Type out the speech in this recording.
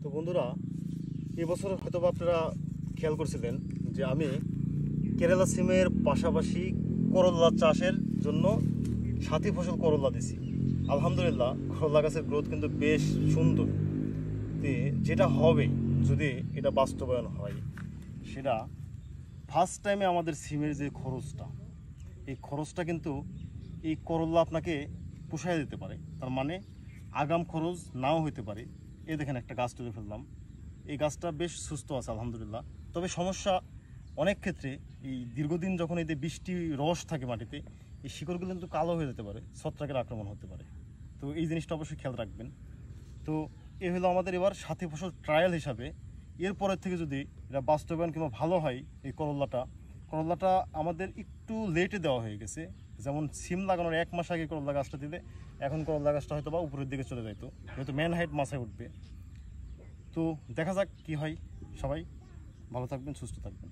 তো বন্ধুরা, এবছর হয়তো আপনারা খেয়াল করছিলেন যে আমি কেরালা সিমের পাশাপাশি করল্লা চাষের জন্য সাথী ফসল করল্লা দিছি। আলহামদুলিল্লাহ, করল্লা গাছের গ্রোথ কিন্তু বেশ সুন্দর। যেটা হবে যদি এটা বাস্তবায়ন হয়, সেটা ফার্স্ট টাইমে আমাদের সিমের যে খরচটা, এই খরচটা কিন্তু এই করল্লা আপনাকে পোষায় দিতে পারে। তার মানে আগাম খরচ নাও হইতে পারে। এই দেখেন, একটা গাছ তুলে ফেললাম, এই গাছটা বেশ সুস্থ আছে আলহামদুলিল্লাহ। তবে সমস্যা অনেক ক্ষেত্রে, এই দীর্ঘদিন যখন এতে বৃষ্টি রস থাকে মাটিতে, এই শিকড়গুলো কিন্তু কালো হয়ে যেতে পারে, ছত্রাকের আক্রমণ হতে পারে। তো এই জিনিসটা অবশ্যই খেয়াল রাখবেন। তো এ হলো আমাদের এবার সাথী ফসল ট্রায়াল হিসাবে। এরপরের থেকে যদি এটা বাস্তবায়ন কিংবা ভালো হয়, এই করল্লাটা আমাদের একটু লেটে দেওয়া হয়ে গেছে। যেমন সিম লাগানোর 1 মাস আগে করল্লা গাছটা দিলে এখন করল্লা গাছটা হয়তো বা উপরের দিকে চলে যাইতো, যেহেতু ম্যান হাইট মাথায় উঠবে। তো দেখা যাক কি হয়। সবাই ভালো থাকবেন, সুস্থ থাকবেন।